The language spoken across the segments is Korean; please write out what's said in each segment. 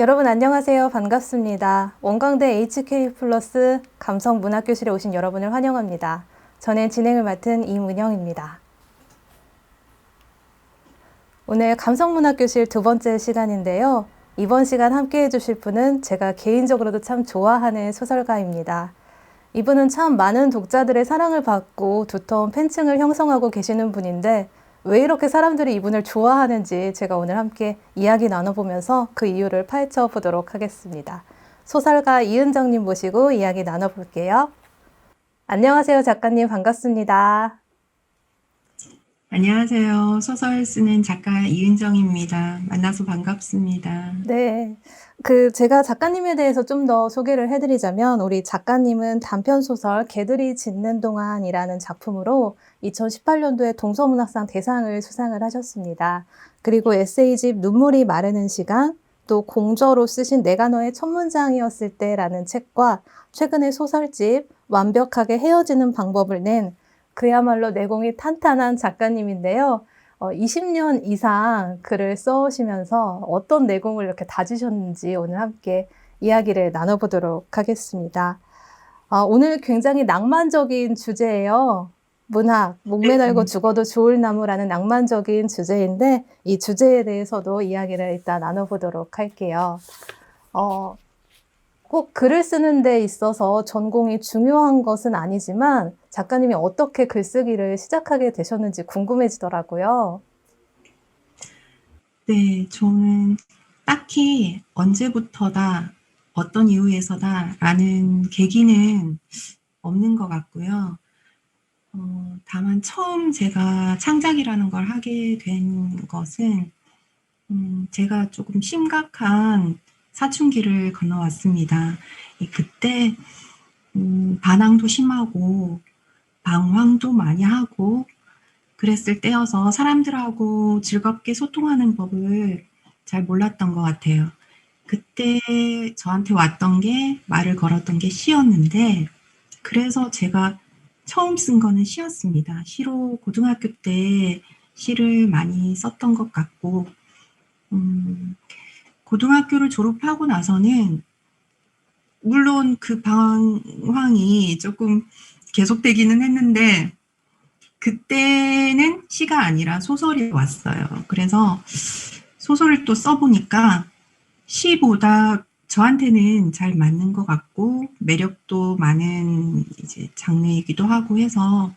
여러분 안녕하세요. 반갑습니다. 원광대 HK 플러스 감성문학교실에 오신 여러분을 환영합니다. 저는 진행을 맡은 이문영입니다. 오늘 감성문학교실 두 번째 시간인데요. 이번 시간 함께 해주실 분은 제가 개인적으로도 참 좋아하는 소설가입니다. 이분은 참 많은 독자들의 사랑을 받고 두터운 팬층을 형성하고 계시는 분인데 왜 이렇게 사람들이 이분을 좋아하는지 제가 오늘 함께 이야기 나눠보면서 그 이유를 파헤쳐 보도록 하겠습니다. 소설가 이은정님 모시고 이야기 나눠볼게요. 안녕하세요, 작가님. 반갑습니다. 안녕하세요. 소설 쓰는 작가 이은정입니다. 만나서 반갑습니다. 네. 제가 작가님에 대해서 좀 더 소개를 해드리자면, 우리 작가님은 단편소설 개들이 짖는 동안이라는 작품으로 2018년도에 동서문학상 대상을 수상을 하셨습니다. 그리고 에세이집 눈물이 마르는 시간, 또 공저로 쓰신 내가 너의 첫 문장이었을 때라는 책과 최근에 소설집 완벽하게 헤어지는 방법을 낸 그야말로 내공이 탄탄한 작가님인데요. 20년 이상 글을 써오시면서 어떤 내공을 이렇게 다지셨는지 오늘 함께 이야기를 나눠보도록 하겠습니다. 오늘 굉장히 낭만적인 주제예요. 문학, 목매 달고 죽어도 좋을 나무라는 낭만적인 주제인데 이 주제에 대해서도 이야기를 일단 나눠보도록 할게요. 꼭 글을 쓰는 데 있어서 전공이 중요한 것은 아니지만 작가님이 어떻게 글쓰기를 시작하게 되셨는지 궁금해지더라고요. 네, 저는 딱히 언제부터다, 어떤 이유에서다 라는 계기는 없는 것 같고요. 다만 처음 제가 창작이라는 걸 하게 된 것은 제가 조금 심각한 사춘기를 건너왔습니다. 그때 반항도 심하고 방황도 많이 하고 그랬을 때여서 사람들하고 즐겁게 소통하는 법을 잘 몰랐던 것 같아요. 그때 저한테 왔던 게 말을 걸었던 게 시였는데 그래서 제가 처음 쓴 거는 시였습니다. 시로 고등학교 때 시를 많이 썼던 것 같고 고등학교를 졸업하고 나서는 물론 그 방황이 조금 계속되기는 했는데 그때는 시가 아니라 소설이 왔어요. 그래서 소설을 또 써보니까 시보다 저한테는 잘 맞는 것 같고 매력도 많은 이제 장르이기도 하고 해서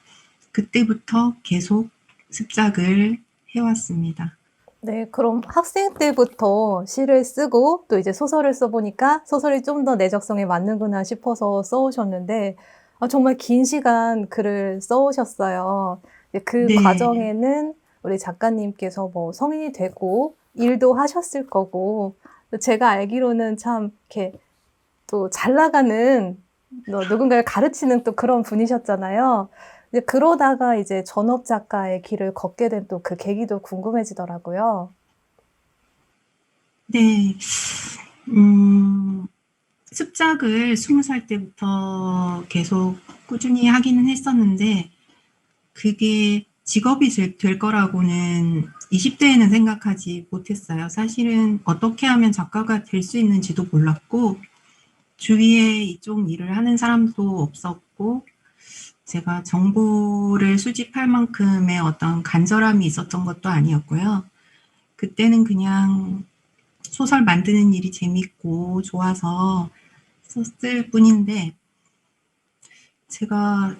그때부터 계속 습작을 해왔습니다. 네, 그럼 학생 때부터 시를 쓰고 또 이제 소설을 써보니까 소설이 좀 더 내 적성에 맞는구나 싶어서 써오셨는데 정말 긴 시간 글을 써오셨어요. 그 네, 과정에는 우리 작가님께서 뭐 성인이 되고 일도 하셨을 거고 제가 알기로는 참 이렇게 또 잘 나가는 누군가를 가르치는 또 그런 분이셨잖아요. 이제 그러다가 이제 전업 작가의 길을 걷게 된 또 그 계기도 궁금해지더라고요. 네. 습작을 20살 때부터 계속 꾸준히 하기는 했었는데 그게 직업이 될 거라고는 20대에는 생각하지 못했어요. 사실은 어떻게 하면 작가가 될 수 있는지도 몰랐고 주위에 이쪽 일을 하는 사람도 없었고 제가 정보를 수집할 만큼의 어떤 간절함이 있었던 것도 아니었고요. 그때는 그냥 소설 만드는 일이 재밌고 좋아서 썼을 뿐인데 제가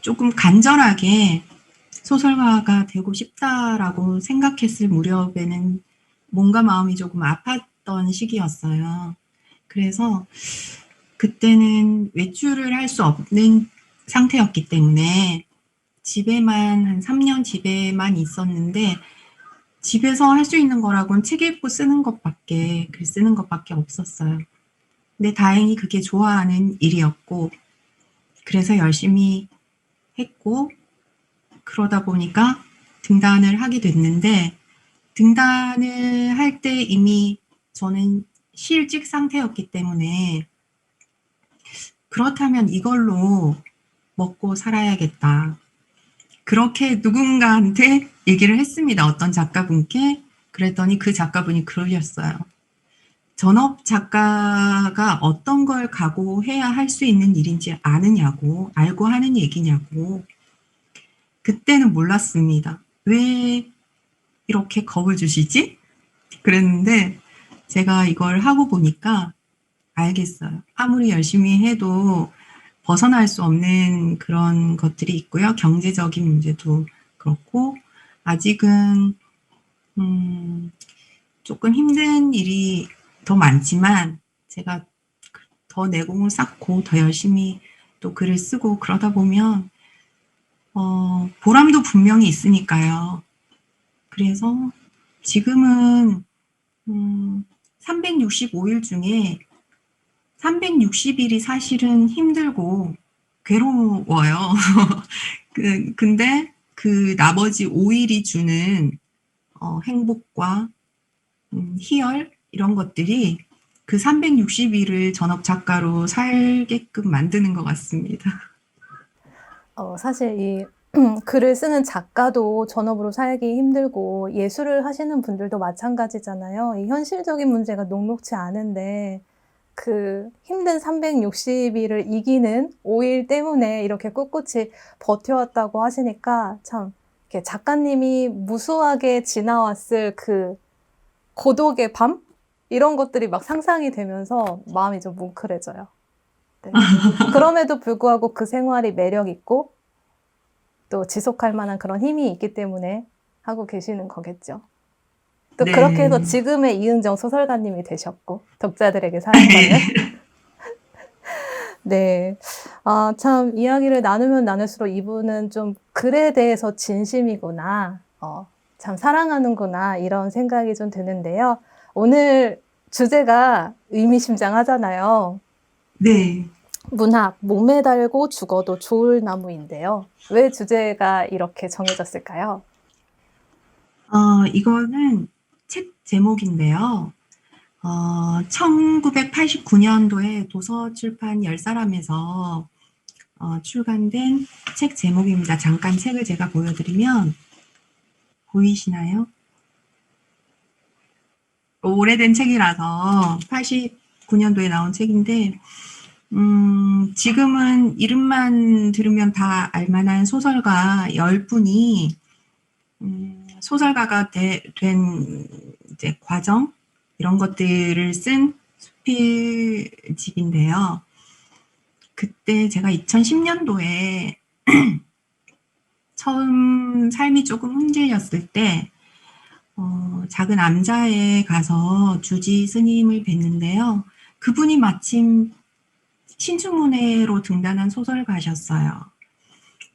조금 간절하게 소설가가 되고 싶다라고 생각했을 무렵에는 뭔가 마음이 조금 아팠던 시기였어요. 그래서 그때는 외출을 할 수 없는 상태였기 때문에 집에만 한 3년 집에만 있었는데 집에서 할 수 있는 거라고는 책 읽고 쓰는 것밖에 글 쓰는 것밖에 없었어요. 근데 다행히 그게 좋아하는 일이었고 그래서 열심히 했고 그러다 보니까 등단을 하게 됐는데 등단을 할 때 이미 저는 실직 상태였기 때문에 그렇다면 이걸로 먹고 살아야겠다. 그렇게 누군가한테 얘기를 했습니다. 어떤 작가분께. 그랬더니 그 작가분이 그러셨어요. 전업 작가가 어떤 걸 각오해야 할 수 있는 일인지 아느냐고, 알고 하는 얘기냐고. 그때는 몰랐습니다. 왜 이렇게 겁을 주시지? 그랬는데 제가 이걸 하고 보니까 알겠어요. 아무리 열심히 해도 벗어날 수 없는 그런 것들이 있고요. 경제적인 문제도 그렇고 아직은 조금 힘든 일이 더 많지만 제가 더 내공을 쌓고 더 열심히 또 글을 쓰고 그러다 보면 보람도 분명히 있으니까요. 그래서 지금은 365일 중에 360일이 사실은 힘들고 괴로워요. 근데 그 나머지 5일이 주는 행복과 희열 이런 것들이 그 360일을 전업 작가로 살게끔 만드는 것 같습니다. 사실 이 글을 쓰는 작가도 전업으로 살기 힘들고 예술을 하시는 분들도 마찬가지잖아요. 이 현실적인 문제가 녹록지 않은데 그 힘든 360일을 이기는 5일 때문에 이렇게 꿋꿋이 버텨왔다고 하시니까 참 이렇게 작가님이 무수하게 지나왔을 그 고독의 밤? 이런 것들이 막 상상이 되면서 마음이 좀 뭉클해져요. 네. 그럼에도 불구하고 그 생활이 매력 있고 또 지속할 만한 그런 힘이 있기 때문에 하고 계시는 거겠죠. 또 네. 그렇게 해서 지금의 이은정 소설가님이 되셨고 독자들에게 사랑받는 네. 아, 참 이야기를 나누면 나눌수록 이분은 좀 글에 대해서 진심이구나. 참 사랑하는구나. 이런 생각이 좀 드는데요. 오늘 주제가 의미심장하잖아요. 네. 문학, 몸에 달고 죽어도 좋을 나무인데요. 왜 주제가 이렇게 정해졌을까요? 이거는 책 제목인데요. 1989년도에 도서출판 열사람에서 출간된 책 제목입니다. 잠깐 책을 제가 보여드리면 보이시나요? 오래된 책이라서 89년도에 나온 책인데 지금은 이름만 들으면 다 알만한 소설가 10분이 소설가가 된 이제 과정 이런 것들을 쓴 수필집인데요. 그때 제가 2010년도에 처음 삶이 조금 흔들렸을 때 작은 암자에 가서 주지 스님을 뵀는데요. 그분이 마침 신춘문예로 등단한 소설가셨어요.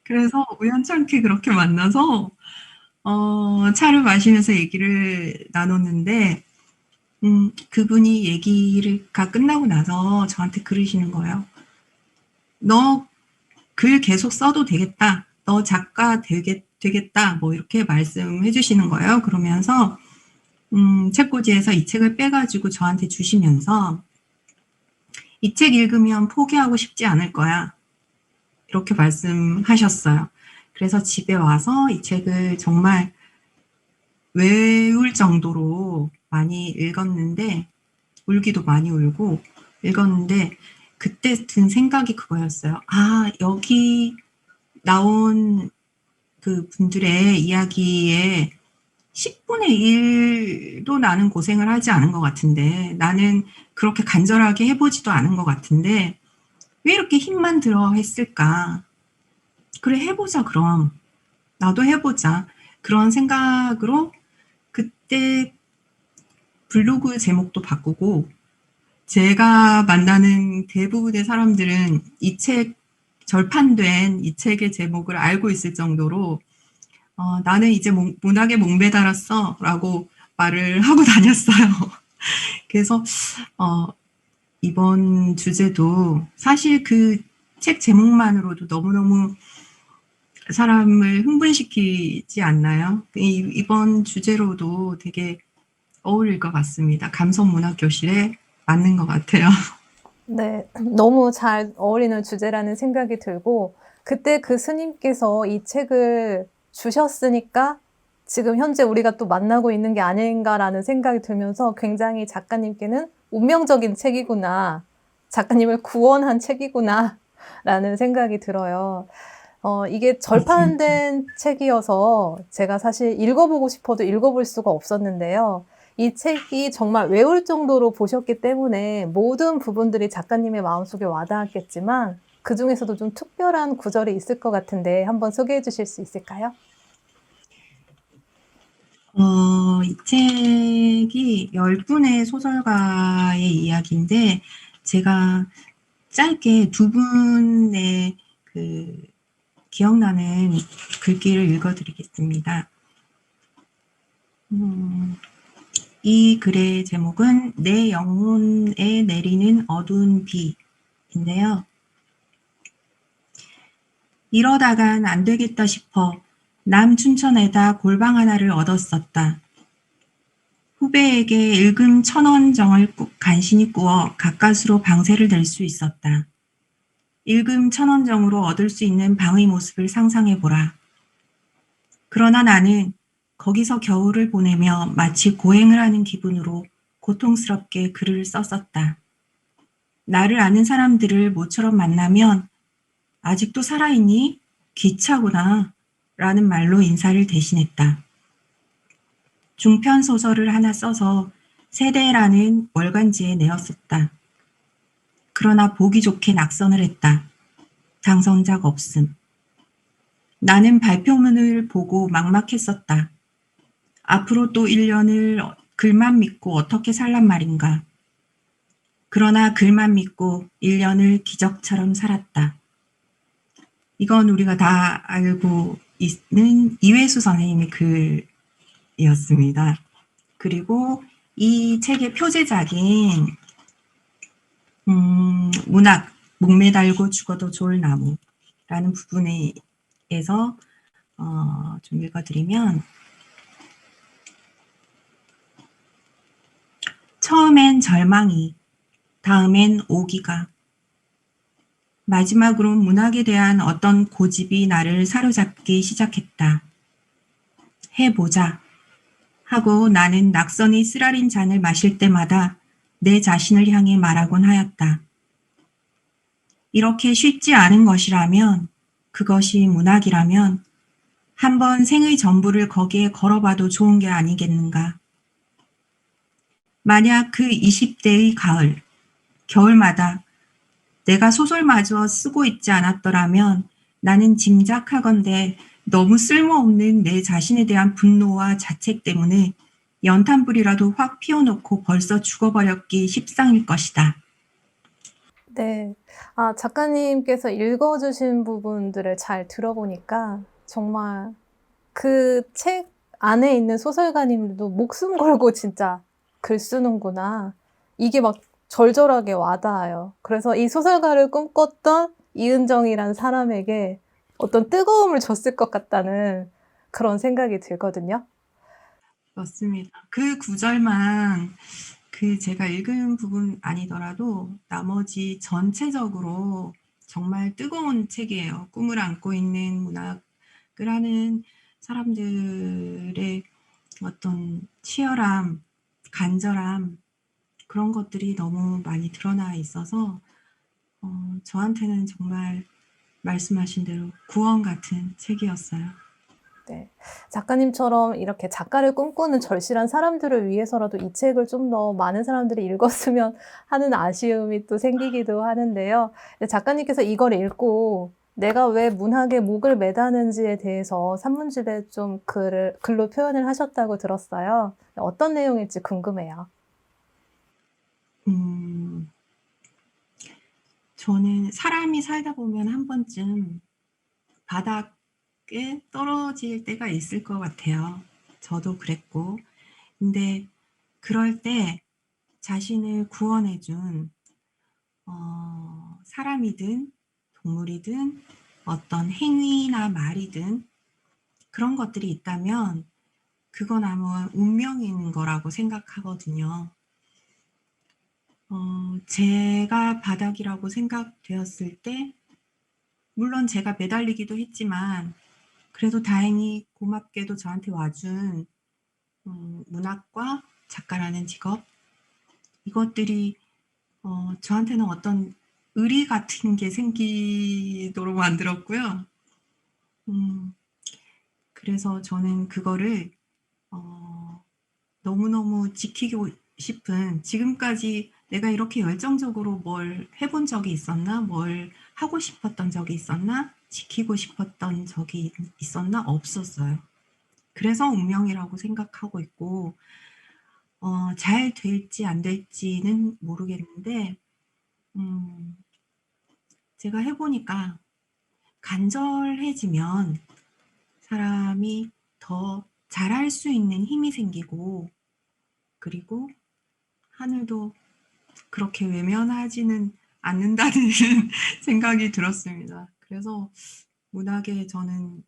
그래서 우연찮게 그렇게 만나서 차를 마시면서 얘기를 나눴는데 그분이 얘기가 끝나고 나서 저한테 그러시는 거예요. 너 글 계속 써도 되겠다. 너 작가 되겠다. 뭐 이렇게 말씀해 주시는 거예요. 그러면서 책꽂이에서 이 책을 빼가지고 저한테 주시면서 이 책 읽으면 포기하고 싶지 않을 거야. 이렇게 말씀하셨어요. 그래서 집에 와서 이 책을 정말 외울 정도로 많이 읽었는데 울기도 많이 울고 읽었는데 그때 든 생각이 그거였어요. 아, 여기 나온 그 분들의 이야기에 10분의 1도 나는 고생을 하지 않은 것 같은데 나는 그렇게 간절하게 해보지도 않은 것 같은데 왜 이렇게 힘만 들어 했을까? 그래, 해보자, 그럼. 나도 해보자. 그런 생각으로 그때 블로그 제목도 바꾸고 제가 만나는 대부분의 사람들은 이 책, 절판된 이 책의 제목을 알고 있을 정도로 나는 이제 문학에 목매달았어 라고 말을 하고 다녔어요. 그래서 이번 주제도 사실 그 책 제목만으로도 너무너무 사람을 흥분시키지 않나요? 이번 주제로도 되게 어울릴 것 같습니다. 감성문학교실에 맞는 것 같아요. 네. 너무 잘 어울리는 주제라는 생각이 들고 그때 그 스님께서 이 책을 주셨으니까 지금 현재 우리가 또 만나고 있는 게 아닌가라는 생각이 들면서 굉장히 작가님께는 운명적인 책이구나. 작가님을 구원한 책이구나라는 생각이 들어요. 이게 맞습니다. 절판된 책이어서 제가 사실 읽어보고 싶어도 읽어볼 수가 없었는데요. 이 책이 정말 외울 정도로 보셨기 때문에 모든 부분들이 작가님의 마음속에 와닿았겠지만 그중에서도 좀 특별한 구절이 있을 것 같은데 한번 소개해 주실 수 있을까요? 이 책이 10분의 소설가의 이야기인데 제가 짧게 두 분의 그 기억나는 글귀를 읽어드리겠습니다. 이 글의 제목은 내 영혼에 내리는 어두운 비인데요. 이러다간 안 되겠다 싶어 남 춘천에다 골방 하나를 얻었었다. 후배에게 일금 1,000원 정을 간신히 구워 가까스로 방세를 낼 수 있었다. 일금 1,000원 정으로 얻을 수 있는 방의 모습을 상상해보라. 그러나 나는 거기서 겨울을 보내며 마치 고행을 하는 기분으로 고통스럽게 글을 썼었다. 나를 아는 사람들을 모처럼 만나면 아직도 살아있니? 귀차구나. 라는 말로 인사를 대신했다. 중편 소설을 하나 써서 세대라는 월간지에 내었었다. 그러나 보기 좋게 낙선을 했다. 당선작 없음. 나는 발표문을 보고 막막했었다. 앞으로 또 1년을 글만 믿고 어떻게 살란 말인가. 그러나 글만 믿고 1년을 기적처럼 살았다. 이건 우리가 다 알고 있는 이회수 선생님의 글이었습니다. 그리고 이 책의 표제작인 문학, 목매달고 죽어도 좋을 나무라는 부분에서 좀 읽어드리면 처음엔 절망이, 다음엔 오기가, 마지막으로 문학에 대한 어떤 고집이 나를 사로잡기 시작했다. 해보자 하고 나는 낙선이 쓰라린 잔을 마실 때마다 내 자신을 향해 말하곤 하였다. 이렇게 쉽지 않은 것이라면, 그것이 문학이라면 한번 생의 전부를 거기에 걸어봐도 좋은 게 아니겠는가. 만약 그 20대의 가을, 겨울마다 내가 소설마저 쓰고 있지 않았더라면 나는 짐작하건대 너무 쓸모없는 내 자신에 대한 분노와 자책 때문에 연탄불이라도 확 피워놓고 벌써 죽어버렸기 십상일 것이다. 네. 작가님께서 읽어주신 부분들을 잘 들어보니까 정말 그 책 안에 있는 소설가님들도 목숨 걸고 진짜 글 쓰는구나. 이게 막 절절하게 와닿아요. 그래서 이 소설가를 꿈꿨던 이은정이라는 사람에게 어떤 뜨거움을 줬을 것 같다는 그런 생각이 들거든요. 맞습니다. 그 구절만 제가 읽은 부분 아니더라도 나머지 전체적으로 정말 뜨거운 책이에요. 꿈을 안고 있는 문학을 하는 사람들의 어떤 치열함, 간절함, 그런 것들이 너무 많이 드러나 있어서 저한테는 정말 말씀하신 대로 구원 같은 책이었어요. 네. 작가님처럼 이렇게 작가를 꿈꾸는 절실한 사람들을 위해서라도 이 책을 좀 더 많은 사람들이 읽었으면 하는 아쉬움이 또 생기기도 하는데요. 작가님께서 이걸 읽고 내가 왜 문학에 목을 매다는지에 대해서 산문집에 좀 글로 표현을 하셨다고 들었어요. 어떤 내용일지 궁금해요. 음, 저는 사람이 살다 보면 한 번쯤 바닥에 떨어질 때가 있을 것 같아요. 저도 그랬고. 근데 그럴 때 자신을 구원해준 사람이든 동물이든 어떤 행위나 말이든 그런 것들이 있다면 그건 아마 운명인 거라고 생각하거든요. 제가 바닥이라고 생각되었을 때 물론 제가 매달리기도 했지만 그래도 다행히 고맙게도 저한테 와준 문학과 작가라는 직업, 이것들이 저한테는 어떤 의리 같은 게 생기도록 만들었고요. 그래서 저는 그거를 너무너무 지키고 싶은, 지금까지 내가 이렇게 열정적으로 뭘 해본 적이 있었나? 뭘 하고 싶었던 적이 있었나? 지키고 싶었던 적이 있었나? 없었어요. 그래서 운명이라고 생각하고 있고, 잘 될지 안 될지는 모르겠는데, 제가 해보니까 간절해지면 사람이 더 잘할 수 있는 힘이 생기고, 그리고 하늘도 그렇게 외면하지는 않는다는 생각이 들었습니다. 그래서 문학에 저는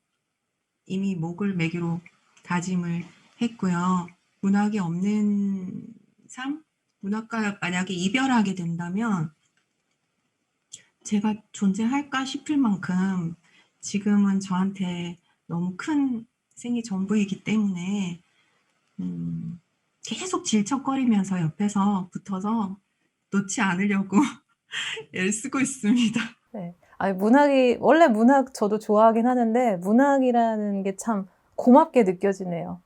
이미 목을 매기로 다짐을 했고요. 문학이 없는 삶? 문학과 만약에 이별하게 된다면 제가 존재할까 싶을 만큼 지금은 저한테 너무 큰 생이 전부이기 때문에 계속 질척거리면서 옆에서 붙어서 놓지 않으려고 애쓰고 있습니다. 네. 아니, 원래 문학 저도 좋아하긴 하는데, 문학이라는 게 참 고맙게 느껴지네요.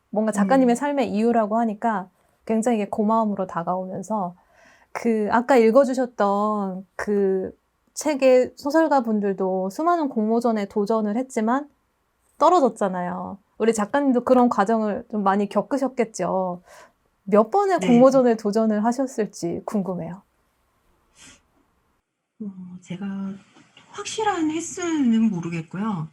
뭔가 작가님의 삶의 이유라고 하니까 굉장히 이게 고마움으로 다가오면서, 아까 읽어주셨던 그 책의 소설가 분들도 수많은 공모전에 도전을 했지만 떨어졌잖아요. 우리 작가님도 그런 과정을 좀 많이 겪으셨겠죠. 몇 번의 네. 공모전에 도전을 하셨을지 궁금해요. 제가 확실한 횟수는 모르겠고요.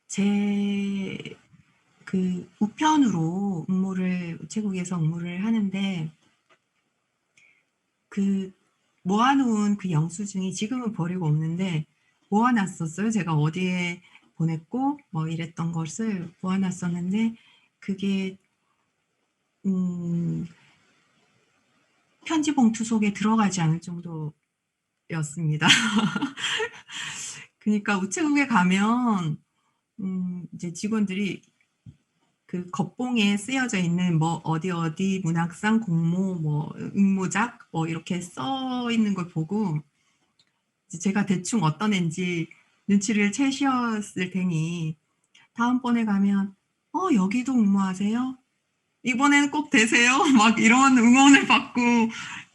제 우편으로 우체국에서 응모를 하는데, 모아놓은 그 영수증이 지금은 버리고 없는데, 모아놨었어요. 제가 어디에 보냈고, 뭐 이랬던 것을 모아놨었는데, 그게, 편지 봉투 속에 들어가지 않을 정도였습니다. 그러니까 우체국에 가면, 이제 직원들이 그 겉봉에 쓰여져 있는 뭐 어디 문학상 공모 뭐 응모작 뭐 이렇게 써 있는 걸 보고 이제 제가 대충 어떤 애인지 눈치를 채셨을 테니 다음번에 가면 여기도 응모하세요? 이번에는 꼭 되세요? 막 이런 응원을 받고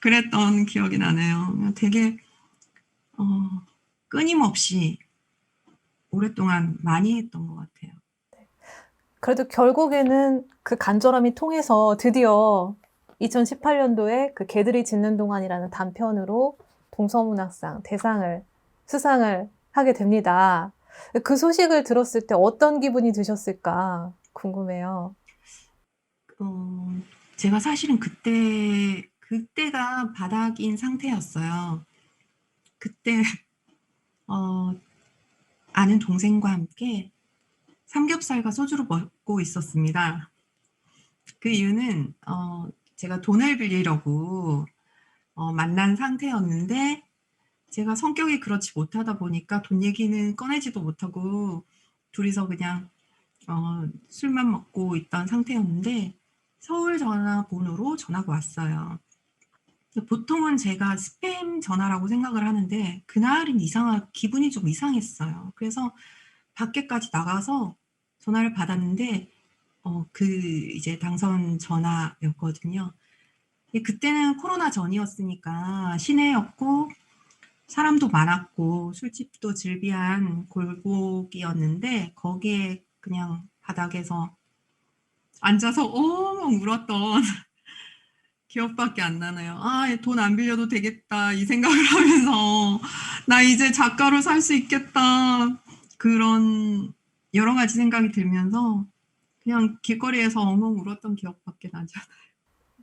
그랬던 기억이 나네요. 되게 끊임없이 오랫동안 많이 했던 것 같아요. 그래도 결국에는 그 간절함이 통해서 드디어 2018년도에 그 개들이 짖는 동안이라는 단편으로 동서문학상 대상을 수상을 하게 됩니다. 그 소식을 들었을 때 어떤 기분이 드셨을까 궁금해요. 제가 사실은 그때가 바닥인 상태였어요. 그때 아는 동생과 함께 삼겹살과 소주를 먹고 있었습니다. 그 이유는 제가 돈을 빌리려고 만난 상태였는데, 제가 성격이 그렇지 못하다 보니까 돈 얘기는 꺼내지도 못하고 둘이서 그냥 술만 먹고 있던 상태였는데, 서울 전화번호로 전화가 왔어요. 보통은 제가 스팸 전화라고 생각을 하는데 그날은 기분이 좀 이상했어요. 그래서 밖에까지 나가서 전화를 받았는데 이제 당선 전화였거든요. 그때는 코로나 전이었으니까 시내였고 사람도 많았고 술집도 즐비한 골목이었는데, 거기에 그냥 바닥에서 앉아서 엉엉 울었던 기억밖에 안 나네요. 돈 안 빌려도 되겠다 이 생각을 하면서 나 이제 작가로 살 수 있겠다, 그런 여러 가지 생각이 들면서 그냥 길거리에서 엉엉 울었던 기억밖에 나지 않아요.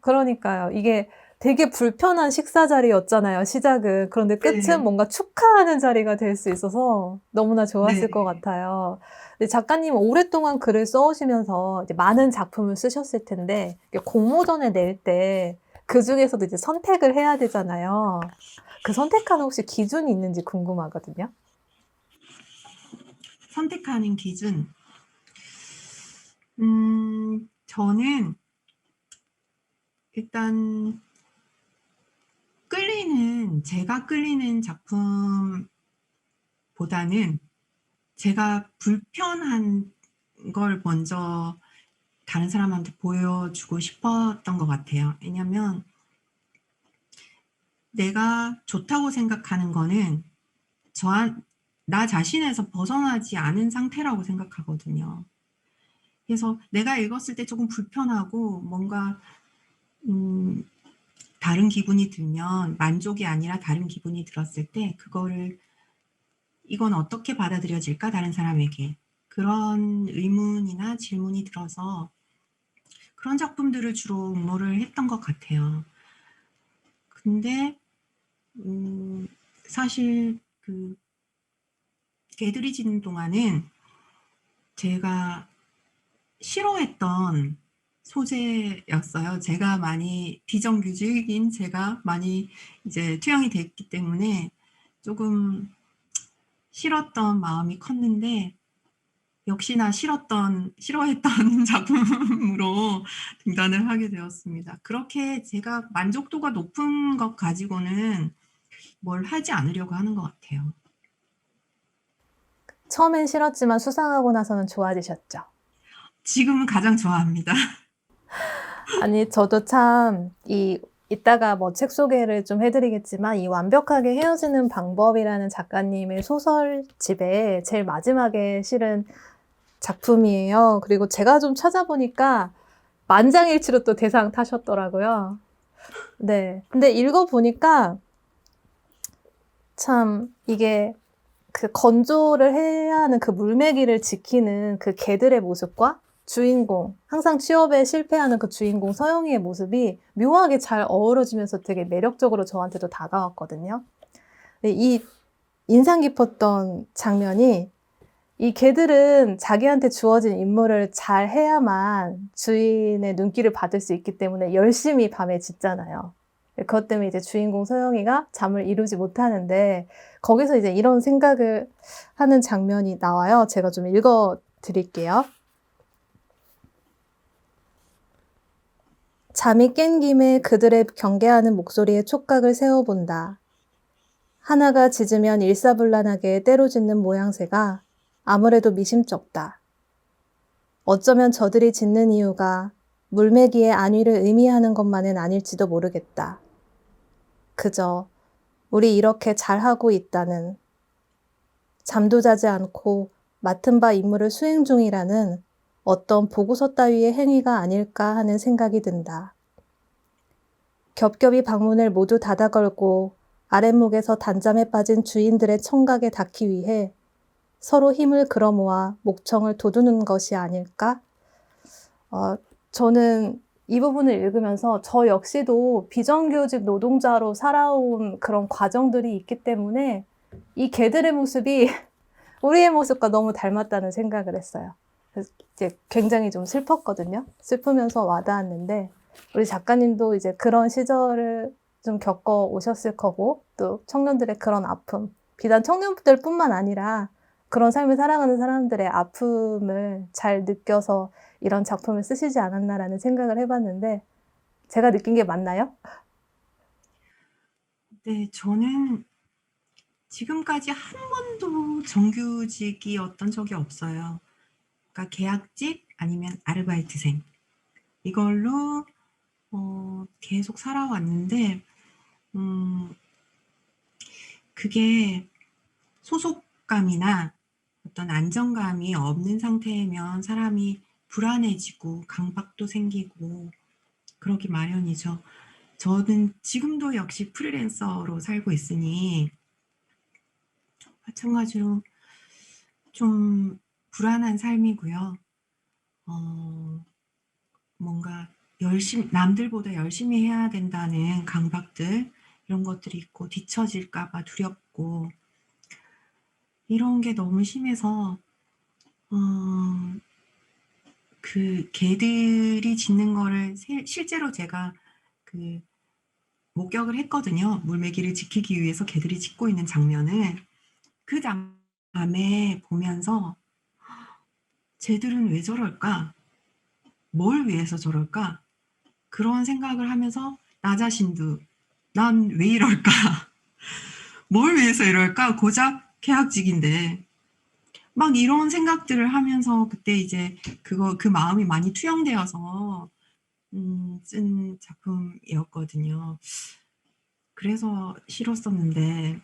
그러니까요. 이게 되게 불편한 식사 자리였잖아요, 시작은. 그런데 끝은 네. 뭔가 축하하는 자리가 될 수 있어서 너무나 좋았을 네. 것 같아요. 근데 작가님은 오랫동안 글을 써오시면서 이제 많은 작품을 쓰셨을 텐데, 공모전에 낼 때 그중에서도 이제 선택을 해야 되잖아요. 그 선택하는 혹시 기준이 있는지 궁금하거든요. 선택하는 기준. 저는 일단 제가 끌리는 작품보다는 제가 불편한 걸 먼저 다른 사람한테 보여주고 싶었던 것 같아요. 왜냐면 내가 좋다고 생각하는 거는 나 자신에서 벗어나지 않은 상태라고 생각하거든요. 그래서 내가 읽었을 때 조금 불편하고 뭔가 다른 기분이 들면 만족이 아니라 다른 기분이 들었을 때 그거를 이건 어떻게 받아들여질까 다른 사람에게 그런 의문이나 질문이 들어서 그런 작품들을 주로 응모를 했던 것 같아요. 근데 사실 개들이 짖는 동안은 제가 싫어했던 소재였어요. 제가 많이 비정규직인 제가 많이 이제 투영이 됐기 때문에 조금 싫었던 마음이 컸는데 역시나 싫어했던 작품으로 등단을 하게 되었습니다. 그렇게 제가 만족도가 높은 것 가지고는 뭘 하지 않으려고 하는 것 같아요. 처음엔 싫었지만 수상하고 나서는 좋아지셨죠? 지금은 가장 좋아합니다. 아니, 저도 참, 이따가 뭐 책 소개를 좀 해드리겠지만, 이 완벽하게 헤어지는 방법이라는 작가님의 소설집에 제일 마지막에 실은 작품이에요. 그리고 제가 좀 찾아보니까 만장일치로 또 대상 타셨더라고요. 네. 근데 읽어보니까 참 이게 그 건조를 해야 하는 그 물매기를 지키는 그 개들의 모습과 주인공, 항상 취업에 실패하는 그 주인공 서영이의 모습이 묘하게 잘 어우러지면서 되게 매력적으로 저한테도 다가왔거든요. 근데 이 인상 깊었던 장면이 이 개들은 자기한테 주어진 임무를 잘 해야만 주인의 눈길을 받을 수 있기 때문에 열심히 밤에 짖잖아요. 그것 때문에 이제 주인공 서영이가 잠을 이루지 못하는데 거기서 이제 이런 생각을 하는 장면이 나와요. 제가 좀 읽어 드릴게요. 잠이 깬 김에 그들의 경계하는 목소리에 촉각을 세워본다. 하나가 짖으면 일사불란하게 때로 짖는 모양새가 아무래도 미심쩍다. 어쩌면 저들이 짖는 이유가 물매기의 안위를 의미하는 것만은 아닐지도 모르겠다. 그저 우리 이렇게 잘하고 있다는, 잠도 자지 않고 맡은 바 임무를 수행 중이라는 어떤 보고서 따위의 행위가 아닐까 하는 생각이 든다. 겹겹이 방문을 모두 닫아 걸고 아랫목에서 단잠에 빠진 주인들의 청각에 닿기 위해 서로 힘을 끌어모아 목청을 돋우는 것이 아닐까? 저는 이 부분을 읽으면서 저 역시도 비정규직 노동자로 살아온 그런 과정들이 있기 때문에 이 개들의 모습이 우리의 모습과 너무 닮았다는 생각을 했어요. 그래서 이제 굉장히 좀 슬펐거든요. 슬프면서 와닿았는데 우리 작가님도 이제 그런 시절을 좀 겪어 오셨을 거고 또 청년들의 그런 아픔, 비단 청년들뿐만 아니라 그런 삶을 살아가는 사람들의 아픔을 잘 느껴서 이런 작품을 쓰시지 않았나라는 생각을 해봤는데 제가 느낀 게 맞나요? 네, 저는 지금까지 한 번도 정규직이었던 적이 없어요. 그러니까 계약직 아니면 아르바이트생 이걸로 계속 살아왔는데 그게 소속감이나 어떤 안정감이 없는 상태면 사람이 불안해지고 강박도 생기고 그러기 마련이죠. 저는 지금도 역시 프리랜서로 살고 있으니 마찬가지로 좀 불안한 삶이고요. 뭔가 남들보다 열심히 해야 된다는 강박들, 이런 것들이 있고, 뒤처질까봐 두렵고, 이런 게 너무 심해서, 그 개들이 짖는 거를 실제로 제가 목격을 했거든요. 물메기를 지키기 위해서 개들이 짖고 있는 장면을. 그 밤에 보면서 쟤들은 왜 저럴까? 뭘 위해서 저럴까? 그런 생각을 하면서 나 자신도 난 왜 이럴까? 뭘 위해서 이럴까? 고작 계약직인데. 막 이런 생각들을 하면서 그때 이제 그 마음이 많이 투영되어서 쓴 작품이었거든요. 그래서 싫었었는데,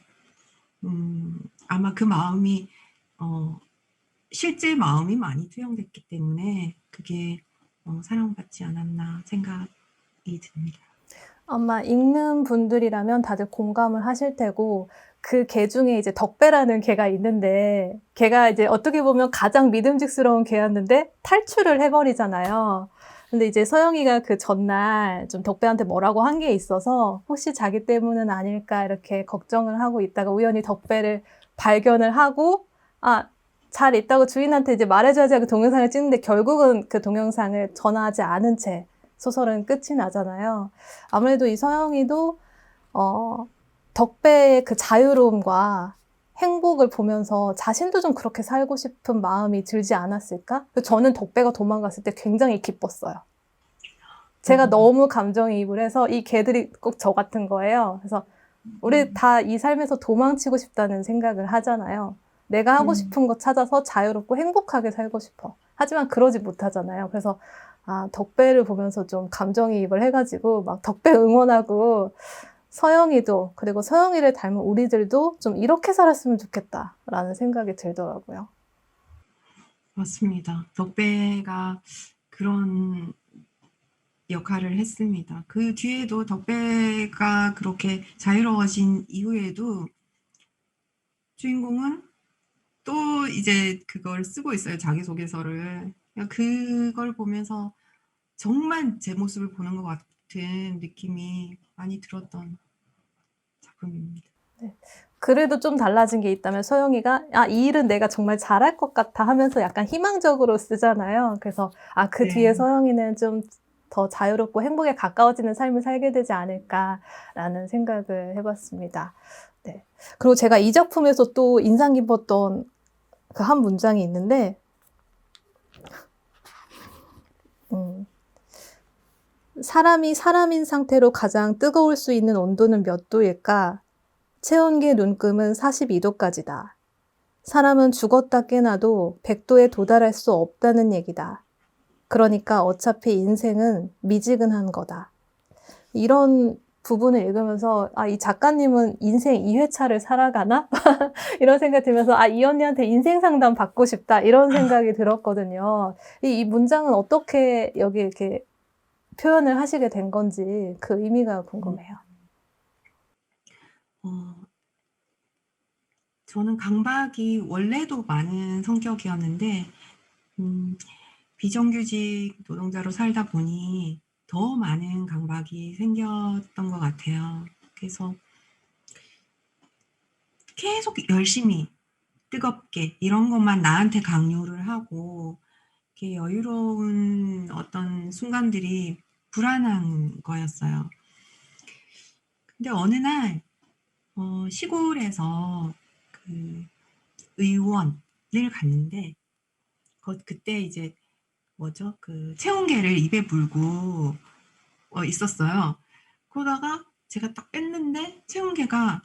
아마 그 마음이, 실제 마음이 많이 투영됐기 때문에 그게 사랑받지 않았나 생각이 듭니다. 아마 읽는 분들이라면 다들 공감을 하실 테고, 그 개 중에 이제 덕배라는 개가 있는데, 걔가 이제 어떻게 보면 가장 믿음직스러운 개였는데 탈출을 해버리잖아요. 근데 이제 서영이가 그 전날 좀 덕배한테 뭐라고 한 게 있어서 혹시 자기 때문은 아닐까 이렇게 걱정을 하고 있다가 우연히 덕배를 발견을 하고, 아, 잘 있다고 주인한테 이제 말해줘야지 하고 동영상을 찍는데 결국은 그 동영상을 전화하지 않은 채 소설은 끝이 나잖아요. 아무래도 이 서영이도 덕배의 그 자유로움과 행복을 보면서 자신도 좀 그렇게 살고 싶은 마음이 들지 않았을까? 저는 덕배가 도망갔을 때 굉장히 기뻤어요. 제가 너무 감정이입을 해서 이 개들이 꼭 저 같은 거예요. 그래서 우리 다 이 삶에서 도망치고 싶다는 생각을 하잖아요. 내가 하고 싶은 거 찾아서 자유롭고 행복하게 살고 싶어. 하지만 그러지 못하잖아요. 그래서 덕배를 보면서 좀 감정이입을 해가지고 막 덕배 응원하고 서영이도 그리고 서영이를 닮은 우리들도 좀 이렇게 살았으면 좋겠다라는 생각이 들더라고요. 맞습니다. 덕배가 그런 역할을 했습니다. 그 뒤에도 덕배가 그렇게 자유로워진 이후에도 주인공은 또 이제 그걸 쓰고 있어요. 자기소개서를. 그걸 보면서 정말 제 모습을 보는 것 같은 느낌이 많이 들었던 작품입니다. 네. 그래도 좀 달라진 게 있다면 서영이가 이 일은 내가 정말 잘할 것 같아 하면서 약간 희망적으로 쓰잖아요. 그래서 그 뒤에 네. 서영이는 좀 더 자유롭고 행복에 가까워지는 삶을 살게 되지 않을까라는 생각을 해봤습니다. 네. 그리고 제가 이 작품에서 또 인상 깊었던 그 한 문장이 있는데, 사람이 사람인 상태로 가장 뜨거울 수 있는 온도는 몇 도일까? 체온계 눈금은 42도까지다. 사람은 죽었다 깨나도 100도에 도달할 수 없다는 얘기다. 그러니까 어차피 인생은 미지근한 거다. 이런 부분을 읽으면서 이 작가님은 인생 2회차를 살아가나? 이런 생각이 들면서 이 언니한테 인생 상담 받고 싶다. 이런 생각이 들었거든요. 이 문장은 어떻게 여기 이렇게 표현을 하시게 된 건지 그 의미가 궁금해요. 저는 강박이 원래도 많은 성격이었는데 비정규직 노동자로 살다 보니 더 많은 강박이 생겼던 것 같아요. 그래서 계속 열심히 뜨겁게 이런 것만 나한테 강요를 하고 이렇게 여유로운 어떤 순간들이 불안한 거였어요. 근데 어느 날 시골에서 그 의원을 갔는데 그때 이제 뭐죠? 그 체온계를 입에 물고 있었어요. 그러다가 제가 딱 뺐는데 체온계가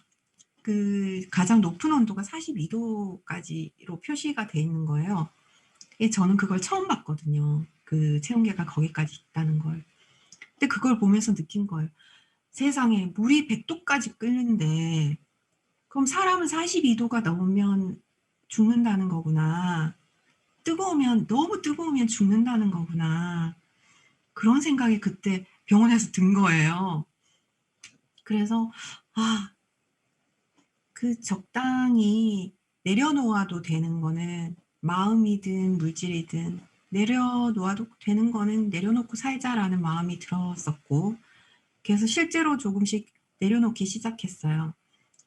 그 가장 높은 온도가 42도까지로 표시가 돼 있는 거예요. 저는 그걸 처음 봤거든요. 그 체온계가 거기까지 있다는 걸. 근데 그걸 보면서 느낀 거예요. 세상에 물이 100도까지 끓는데 그럼 사람은 42도가 넘으면 죽는다는 거구나. 너무 뜨거우면 죽는다는 거구나. 그런 생각이 그때 병원에서 든 거예요. 그래서 그 적당히 내려놓아도 되는 거는 마음이든 물질이든 내려놓아도 되는 거는 내려놓고 살자라는 마음이 들었었고 그래서 실제로 조금씩 내려놓기 시작했어요.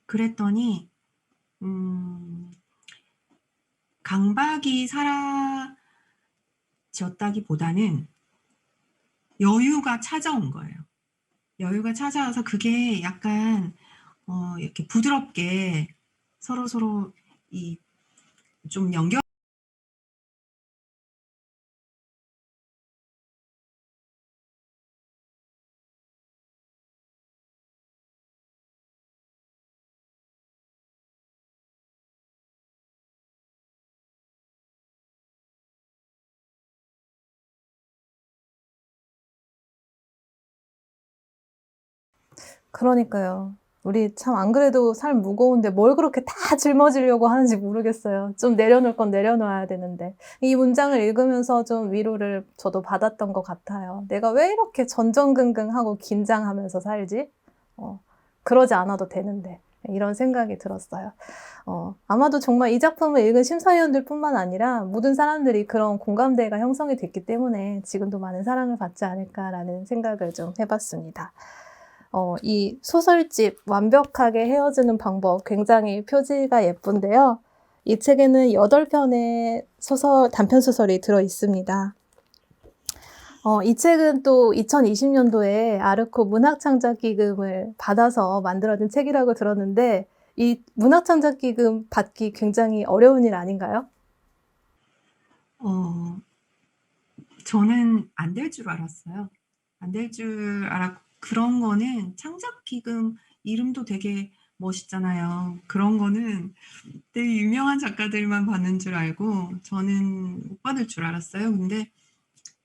그랬더니 강박이 사라졌다기보다는 여유가 찾아온 거예요. 여유가 찾아와서 그게 약간 이렇게 부드럽게 서로 좀 연결 그러니까요. 우리 참 안 그래도 삶 무거운데 뭘 그렇게 다 짊어지려고 하는지 모르겠어요. 좀 내려놓을 건 내려놔야 되는데. 이 문장을 읽으면서 좀 위로를 저도 받았던 것 같아요. '내가 왜 이렇게 전전긍긍하고 긴장하면서 살지? 그러지 않아도 되는데.' 이런 생각이 들었어요. 아마도 정말 이 작품을 읽은 심사위원들뿐만 아니라 모든 사람들이 그런 공감대가 형성이 됐기 때문에 '지금도 많은 사랑을 받지 않을까.'라는 생각을 좀 해 봤습니다. 이 소설집 완벽하게 헤어지는 방법 굉장히 표지가 예쁜데요. 이 책에는 8편의 단편 소설이 들어 있습니다. 이 책은 또 2020년도에 아르코 문학창작기금을 받아서 만들어진 책이라고 들었는데 이 문학창작기금 받기 굉장히 어려운 일 아닌가요? 어, 저는 안 될 줄 알았어요. 안 될 줄 알았고, 그런 거는 창작기금 이름도 되게 멋있잖아요. 그런 거는 되게 유명한 작가들만 받는 줄 알고 저는 못 받을 줄 알았어요. 근데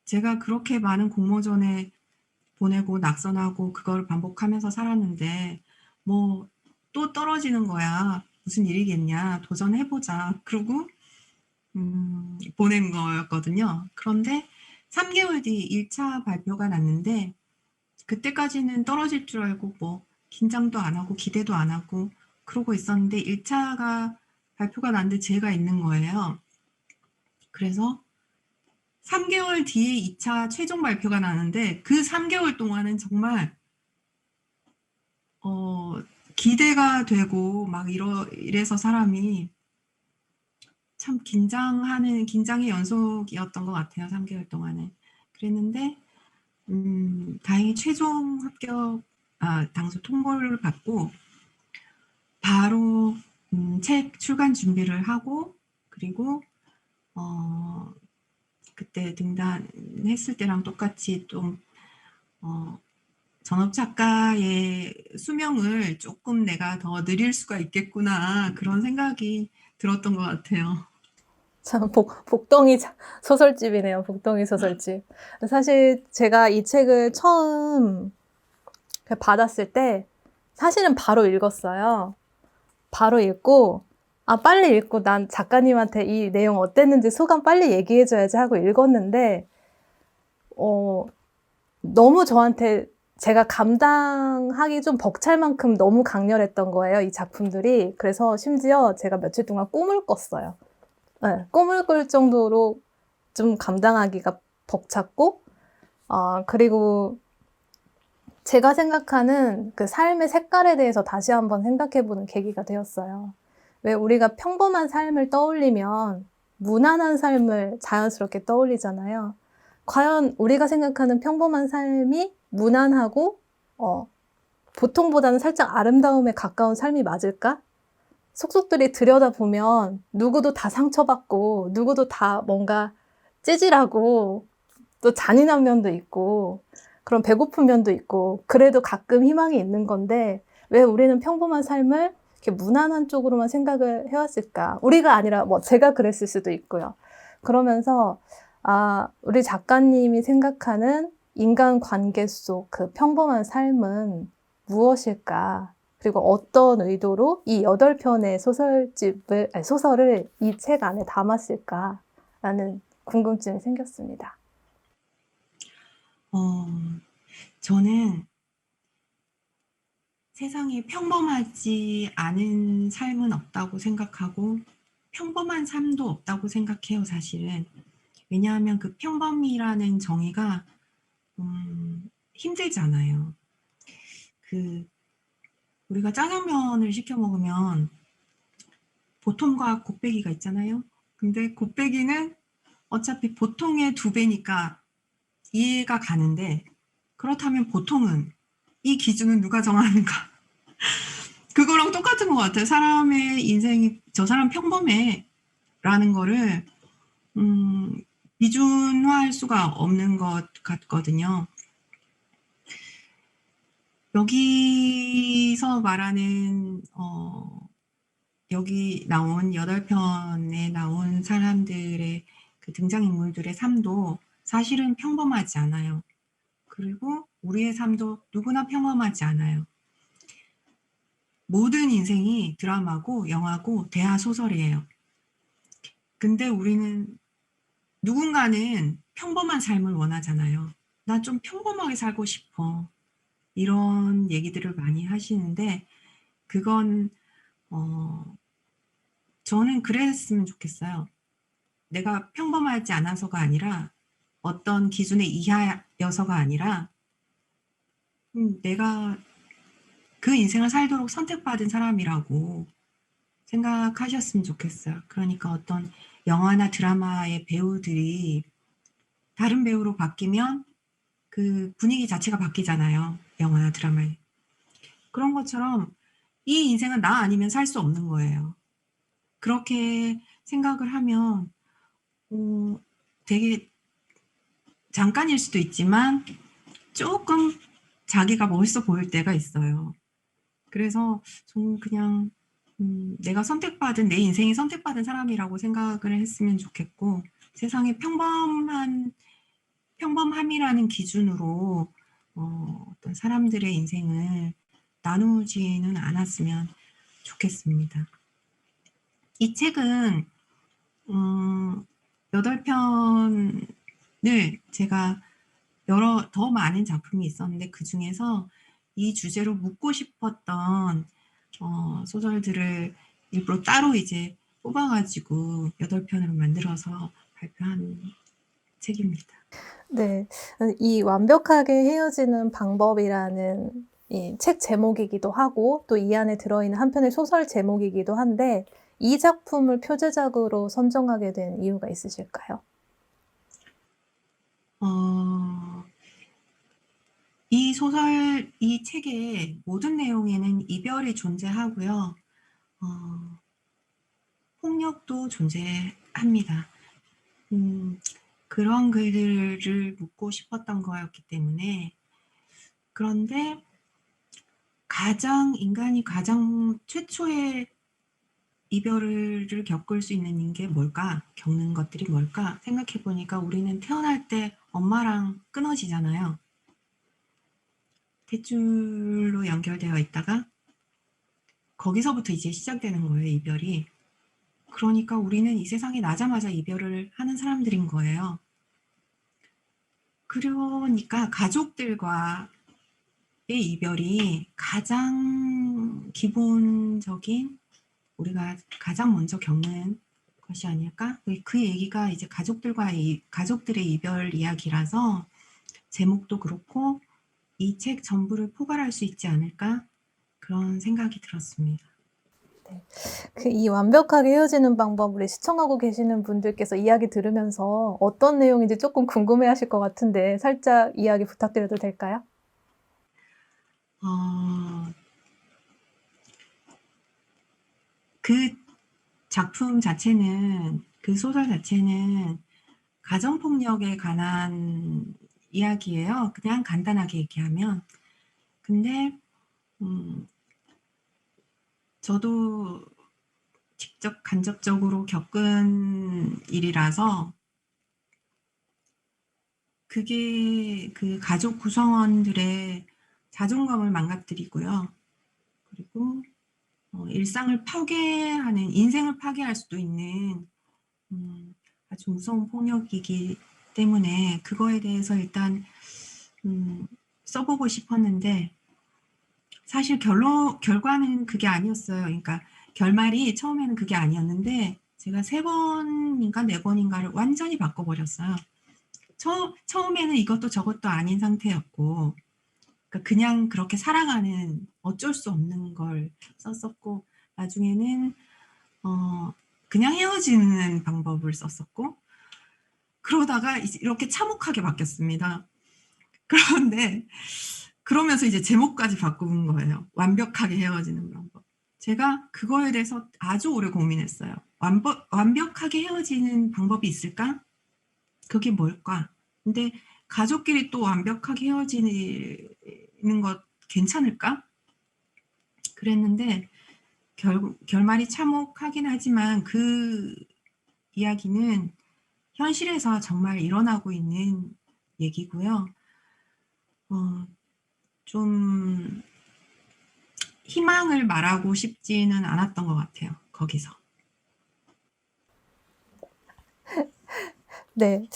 제가 그렇게 많은 공모전에 보내고 낙선하고 그걸 반복하면서 살았는데 뭐 또 떨어지는 거야. 무슨 일이겠냐. 도전해보자. 그러고 보낸 거였거든요. 그런데 3개월 뒤 1차 발표가 났는데 그때까지는 떨어질 줄 알고 뭐 긴장도 안 하고 기대도 안 하고 그러고 있었는데 1차가 발표가 났는데 제가 있는 거예요. 그래서 3개월 뒤에 2차 최종 발표가 나는데 그 3개월 동안은 정말 기대가 되고 막 이래서 사람이 참 긴장의 연속이었던 것 같아요. 3개월 동안은. 그랬는데 다행히 최종 합격 당수 통보를 받고 바로 책 출간 준비를 하고 그리고 그때 등단했을 때랑 똑같이 좀 전업 작가의 수명을 조금 내가 더 늘릴 수가 있겠구나 그런 생각이 들었던 것 같아요. 참 복덩이 소설집이네요. 복덩이 소설집. 사실 제가 이 책을 처음 받았을 때 사실은 바로 읽었어요. 바로 읽고 빨리 읽고 난 작가님한테 이 내용 어땠는지 소감 빨리 얘기해 줘야지 하고 읽었는데 너무 저한테 제가 감당하기 좀 벅찰 만큼 너무 강렬했던 거예요, 이 작품들이. 그래서 심지어 제가 며칠 동안 꿈을 꿨어요. 네, 꿈을 꿀 정도로 좀 감당하기가 벅찼고 그리고 제가 생각하는 그 삶의 색깔에 대해서 다시 한번 생각해 보는 계기가 되었어요. 왜 우리가 평범한 삶을 떠올리면 무난한 삶을 자연스럽게 떠올리잖아요. 과연 우리가 생각하는 평범한 삶이 무난하고 보통보다는 살짝 아름다움에 가까운 삶이 맞을까? 속속들이 들여다보면 누구도 다 상처받고 누구도 다 뭔가 찌질하고 또 잔인한 면도 있고 그런 배고픈 면도 있고 그래도 가끔 희망이 있는 건데 왜 우리는 평범한 삶을 이렇게 무난한 쪽으로만 생각을 해왔을까? 우리가 아니라 뭐 제가 그랬을 수도 있고요. 그러면서 우리 작가님이 생각하는 인간관계 속 그 평범한 삶은 무엇일까? 그리고 어떤 의도로 이 8편의 소설을 이 책 안에 담았을까라는 궁금증이 생겼습니다. 저는 세상에 평범하지 않은 삶은 없다고 생각하고 평범한 삶도 없다고 생각해요, 사실은. 왜냐하면 그 평범이라는 정의가 힘들잖아요. 우리가 짜장면을 시켜 먹으면 보통과 곱빼기가 있잖아요. 근데 곱빼기는 어차피 보통의 2배니까 이해가 가는데 그렇다면 보통은 이 기준은 누가 정하는가? 그거랑 똑같은 것 같아요. 사람의 인생이 저 사람 평범해 라는 거를 기준화할 수가 없는 것 같거든요. 여기서 말하는 여기 나온 8편에 나온 사람들의 그 등장인물들의 삶도 사실은 평범하지 않아요. 그리고 우리의 삶도 누구나 평범하지 않아요. 모든 인생이 드라마고 영화고 대하 소설이에요. 근데 우리는 누군가는 평범한 삶을 원하잖아요. 나 좀 평범하게 살고 싶어. 이런 얘기들을 많이 하시는데 그건 저는 그랬으면 좋겠어요. 내가 평범하지 않아서가 아니라 어떤 기준에 이하여서가 아니라 내가 그 인생을 살도록 선택받은 사람이라고 생각하셨으면 좋겠어요. 그러니까 어떤 영화나 드라마의 배우들이 다른 배우로 바뀌면 그 분위기 자체가 바뀌잖아요. 영화나 드라마에. 그런 것처럼 이 인생은 나 아니면 살 수 없는 거예요. 그렇게 생각을 하면 되게 잠깐일 수도 있지만 조금 자기가 멋있어 보일 때가 있어요. 그래서 저는 그냥 내가 선택받은 내 인생이 선택받은 사람이라고 생각을 했으면 좋겠고 세상에 평범함이라는 기준으로 어떤 사람들의 인생을 나누지는 않았으면 좋겠습니다. 이 책은 8편을 제가 더 많은 작품이 있었는데 그 중에서 이 주제로 묻고 싶었던 소설들을 일부러 따로 이제 뽑아가지고 8편으로 만들어서 발표한 책입니다. 네. 이 완벽하게 헤어지는 방법이라는 이 책 제목이기도 하고 또 이 안에 들어있는 한 편의 소설 제목이기도 한데 이 작품을 표제작으로 선정하게 된 이유가 있으실까요? 이 책의 모든 내용에는 이별이 존재하고요. 폭력도 존재합니다. 그런 글들을 묻고 싶었던 거였기 때문에 그런데 인간이 가장 최초의 이별을 겪을 수 있는 게 뭘까? 겪는 것들이 뭘까? 생각해 보니까 우리는 태어날 때 엄마랑 끊어지잖아요. 탯줄로 연결되어 있다가 거기서부터 이제 시작되는 거예요, 이별이. 그러니까 우리는 이 세상에 나자마자 이별을 하는 사람들인 거예요. 그러니까 가족들과의 이별이 가장 기본적인 우리가 가장 먼저 겪는 것이 아닐까? 그 얘기가 이제 가족들의 이별 이야기라서 제목도 그렇고 이 책 전부를 포괄할 수 있지 않을까? 그런 생각이 들었습니다. 이 완벽하게 헤어지는 방법 우리 시청하고 계시는 분들께서 이야기 들으면서 어떤 내용인지 조금 궁금해하실 것 같은데 살짝 이야기 부탁드려도 될까요? 그 작품 자체는 그 소설 자체는 가정폭력에 관한 이야기예요. 그냥 간단하게 얘기하면. 근데 저도 직접 간접적으로 겪은 일이라서 그게 그 가족 구성원들의 자존감을 망가뜨리고요. 그리고 일상을 파괴하는, 인생을 파괴할 수도 있는 아주 무서운 폭력이기 때문에 그거에 대해서 일단 써보고 싶었는데 사실 결과는 그게 아니었어요. 그러니까 결말이 처음에는 그게 아니었는데 제가 3번인가 4번인가를 완전히 바꿔버렸어요. 처음에는 이것도 저것도 아닌 상태였고 그러니까 그냥 그렇게 살아가는 어쩔 수 없는 걸 썼었고 나중에는 그냥 헤어지는 방법을 썼었고 그러다가 이렇게 참혹하게 바뀌었습니다. 그런데 그러면서 이제 제목까지 바꾼 거예요. 완벽하게 헤어지는 방법. 제가 그거에 대해서 아주 오래 고민했어요. 완벽하게 헤어지는 방법이 있을까? 그게 뭘까? 근데 가족끼리 또 완벽하게 헤어지는 것 괜찮을까? 그랬는데 결말이 참혹하긴 하지만 그 이야기는 현실에서 정말 일어나고 있는 얘기고요. 좀 희망을 말하고 싶지는 않았던 것 같아요. 거기서. 네.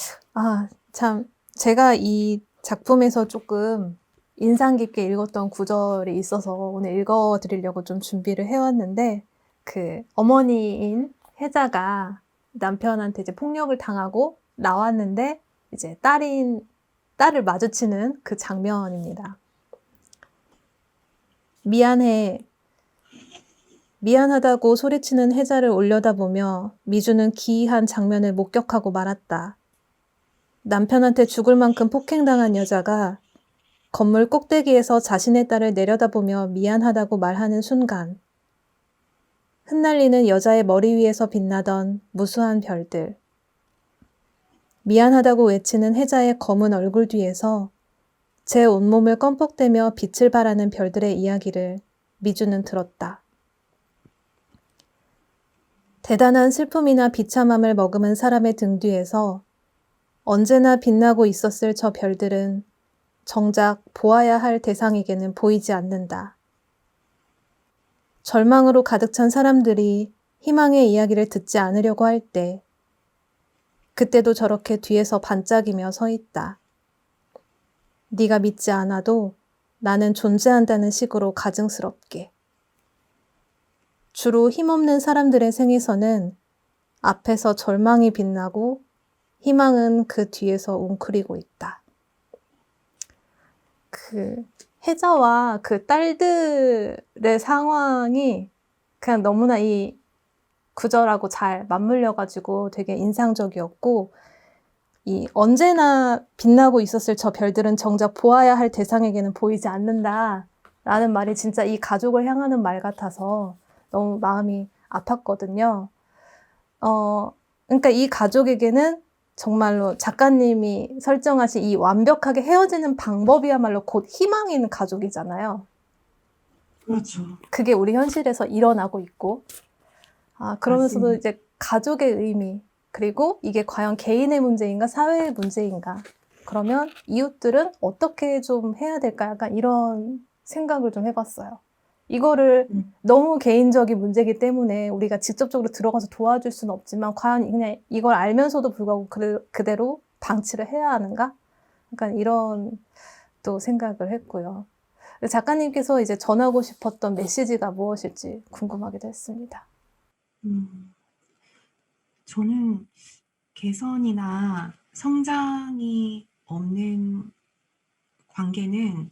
참 제가 이 작품에서 조금 인상 깊게 읽었던 구절이 있어서 오늘 읽어 드리려고 좀 준비를 해 왔는데, 그 어머니인 혜자가 남편한테 이제 폭력을 당하고 나왔는데 이제 딸을 마주치는 그 장면입니다. "미안해." 미안하다고 소리치는 혜자를 올려다보며 미주는 기이한 장면을 목격하고 말았다. 남편한테 죽을 만큼 폭행당한 여자가 건물 꼭대기에서 자신의 딸을 내려다보며 미안하다고 말하는 순간, 흩날리는 여자의 머리 위에서 빛나던 무수한 별들, 미안하다고 외치는 혜자의 검은 얼굴 뒤에서 제 온몸을 껌뻑대며 빛을 발하는 별들의 이야기를 미주는 들었다. 대단한 슬픔이나 비참함을 머금은 사람의 등 뒤에서 언제나 빛나고 있었을 저 별들은 정작 보아야 할 대상에게는 보이지 않는다. 절망으로 가득 찬 사람들이 희망의 이야기를 듣지 않으려고 할 때, 그때도 저렇게 뒤에서 반짝이며 서 있다. 네가 믿지 않아도 나는 존재한다는 식으로 가증스럽게. 주로 힘없는 사람들의 생에서는 앞에서 절망이 빛나고 희망은 그 뒤에서 웅크리고 있다. 그 혜자와 그 딸들의 상황이 그냥 너무나 이 구절하고 잘 맞물려가지고 되게 인상적이었고, 이 언제나 빛나고 있었을 저 별들은 정작 보아야 할 대상에게는 보이지 않는다 라는 말이 진짜 이 가족을 향하는 말 같아서 너무 마음이 아팠거든요. 그러니까 이 가족에게는 정말로 작가님이 설정하신 이 완벽하게 헤어지는 방법이야말로 곧 희망인 가족이잖아요. 그렇죠. 그게 우리 현실에서 일어나고 있고, 그러면서도 맞습니다. 이제 가족의 의미, 그리고 이게 과연 개인의 문제인가 사회의 문제인가, 그러면 이웃들은 어떻게 좀 해야 될까, 약간 이런 생각을 좀 해봤어요. 이거를 너무 개인적인 문제이기 때문에 우리가 직접적으로 들어가서 도와줄 수는 없지만 과연 그냥 이걸 알면서도 불구하고 그대로 방치를 해야 하는가? 약간 이런 또 생각을 했고요. 작가님께서 이제 전하고 싶었던 메시지가 무엇일지 궁금하기도 했습니다. 저는 개선이나 성장이 없는 관계는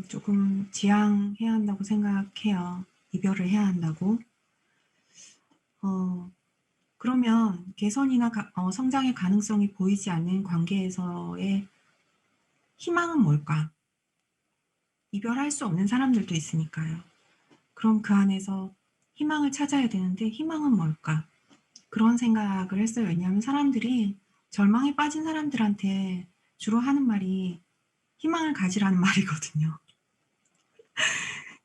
조금 지양해야 한다고 생각해요. 이별을 해야 한다고. 그러면 개선이나 성장의 가능성이 보이지 않는 관계에서의 희망은 뭘까? 이별할 수 없는 사람들도 있으니까요. 그럼 그 안에서 희망을 찾아야 되는데 희망은 뭘까? 그런 생각을 했어요. 왜냐하면 사람들이 절망에 빠진 사람들한테 주로 하는 말이 희망을 가지라는 말이거든요.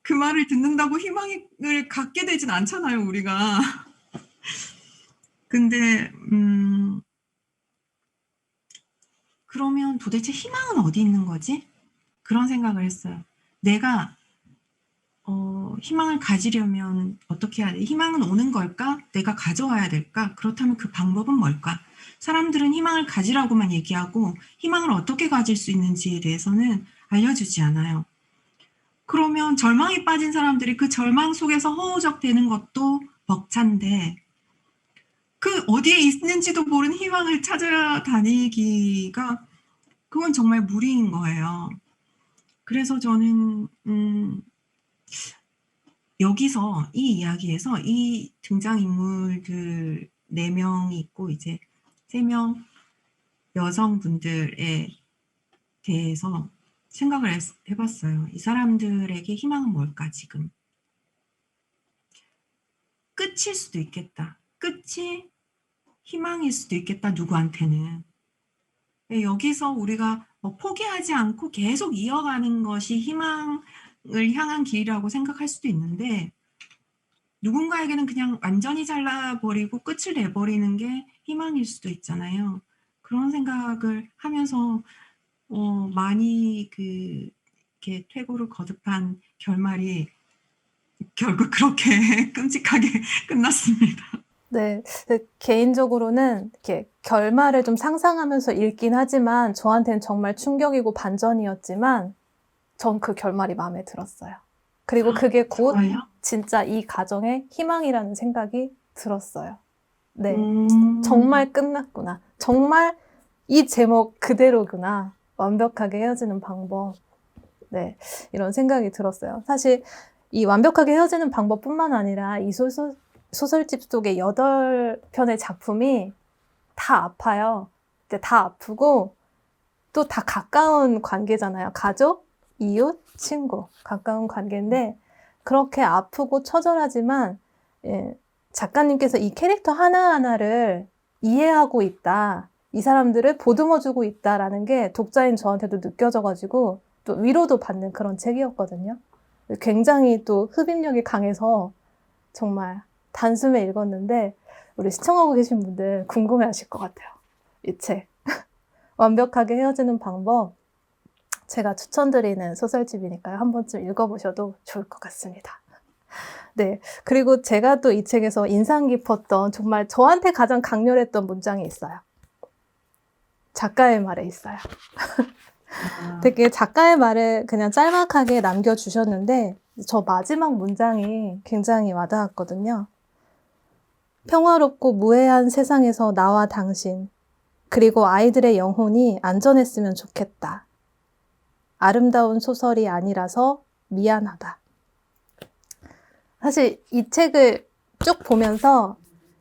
그 말을 듣는다고 희망을 갖게 되진 않잖아요, 우리가. 근데 그러면 도대체 희망은 어디 있는 거지? 그런 생각을 했어요. 내가 희망을 가지려면 어떻게 해야 돼? 희망은 오는 걸까? 내가 가져와야 될까? 그렇다면 그 방법은 뭘까? 사람들은 희망을 가지라고만 얘기하고 희망을 어떻게 가질 수 있는지에 대해서는 알려주지 않아요. 그러면 절망에 빠진 사람들이 그 절망 속에서 허우적대는 것도 벅찬데 그 어디에 있는지도 모르는 희망을 찾아다니기가 그건 정말 무리인 거예요. 그래서 저는 여기서 이 이야기에서 이 등장인물들 4명이 있고 이제 3명 여성분들에 대해서 생각을 해봤어요. 이 사람들에게 희망은 뭘까 지금? 끝일 수도 있겠다. 끝이 희망일 수도 있겠다, 누구한테는. 여기서 우리가 포기하지 않고 계속 이어가는 것이 희망을 향한 길이라고 생각할 수도 있는데 누군가에게는 그냥 완전히 잘라버리고 끝을 내버리는 게 희망일 수도 있잖아요. 그런 생각을 하면서 많이 이렇게 퇴고를 거듭한 결말이 결국 그렇게 끔찍하게 끝났습니다. 네. 개인적으로는 이렇게 결말을 좀 상상하면서 읽긴 하지만 저한테는 정말 충격이고 반전이었지만 전 그 결말이 마음에 들었어요. 그리고 그게 곧 정말요? 진짜 이 가정의 희망이라는 생각이 들었어요. 네. 음. 정말 끝났구나. 정말 이 제목 그대로구나. 완벽하게 헤어지는 방법. 네. 이런 생각이 들었어요. 사실 이 완벽하게 헤어지는 방법뿐만 아니라 이 소설집 속의 8편의 작품이 다 아파요. 다 아프고 또 다 가까운 관계잖아요. 가족, 이웃, 친구. 가까운 관계인데 그렇게 아프고 처절하지만 작가님께서 이 캐릭터 하나하나를 이해하고 있다. 이 사람들을 보듬어주고 있다라는 게 독자인 저한테도 느껴져가지고 또 위로도 받는 그런 책이었거든요. 굉장히 또 흡입력이 강해서 정말 단숨에 읽었는데 우리 시청하고 계신 분들 궁금해하실 것 같아요. 이 책. 완벽하게 헤어지는 방법 제가 추천드리는 소설집이니까요. 한 번쯤 읽어보셔도 좋을 것 같습니다. 네. 그리고 제가 또 이 책에서 인상 깊었던 정말 저한테 가장 강렬했던 문장이 있어요. 작가의 말에 있어요. 되게 작가의 말을 그냥 짤막하게 남겨주셨는데 저 마지막 문장이 굉장히 와닿았거든요. 평화롭고 무해한 세상에서 나와 당신 그리고 아이들의 영혼이 안전했으면 좋겠다. 아름다운 소설이 아니라서 미안하다. 사실 이 책을 쭉 보면서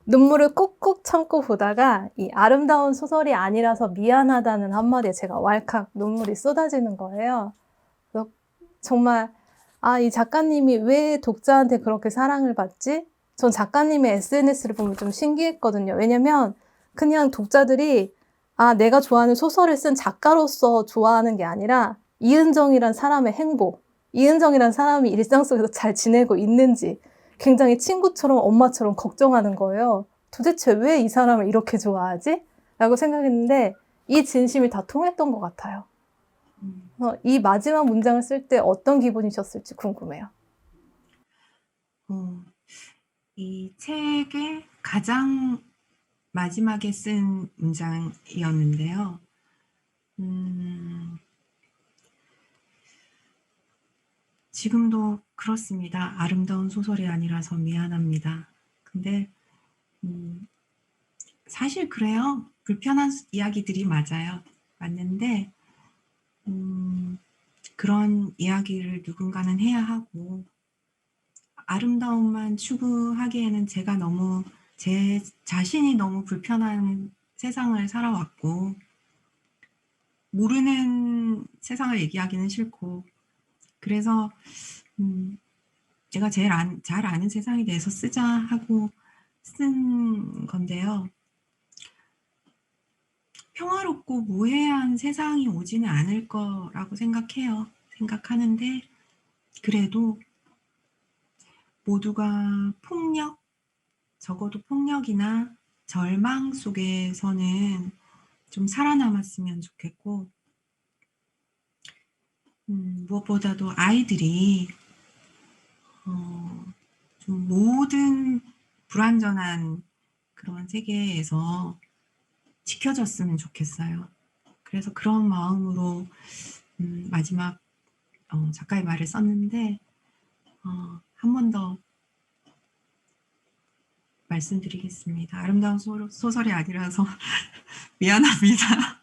눈물을 꾹꾹 참고 보다가 이 아름다운 소설이 아니라서 미안하다는 한마디에 제가 왈칵 눈물이 쏟아지는 거예요. 그래서 정말 이 작가님이 왜 독자한테 그렇게 사랑을 받지? 전 작가님의 SNS를 보면 좀 신기했거든요. 왜냐면 그냥 독자들이 내가 좋아하는 소설을 쓴 작가로서 좋아하는 게 아니라 이은정이란 사람의 행복, 이은정이란 사람이 일상 속에서 잘 지내고 있는지 굉장히 친구처럼 엄마처럼 걱정하는 거예요. 도대체 왜 이 사람을 이렇게 좋아하지? 라고 생각했는데 이 진심이 다 통했던 것 같아요. 이 마지막 문장을 쓸 때 어떤 기분이셨을지 궁금해요. 이 책의 가장 마지막에 쓴 문장이었는데요. 지금도 그렇습니다. 아름다운 소설이 아니라서 미안합니다. 근데 사실 그래요. 불편한 이야기들이 맞아요. 맞는데 그런 이야기를 누군가는 해야 하고 아름다움만 추구하기에는 제 자신이 너무 불편한 세상을 살아왔고 모르는 세상을 얘기하기는 싫고 그래서 제가 잘 아는 세상에 대해서 쓰자 하고 쓴 건데요. 평화롭고 무해한 세상이 오지는 않을 거라고 생각하는데 그래도 모두가 적어도 폭력이나 절망 속에서는 좀 살아남았으면 좋겠고 무엇보다도 아이들이 좀 모든 불완전한 그런 세계에서 지켜졌으면 좋겠어요. 그래서 그런 마음으로 마지막 작가의 말을 썼는데 한 번 더 말씀드리겠습니다. 아름다운 소설이 아니라서 미안합니다.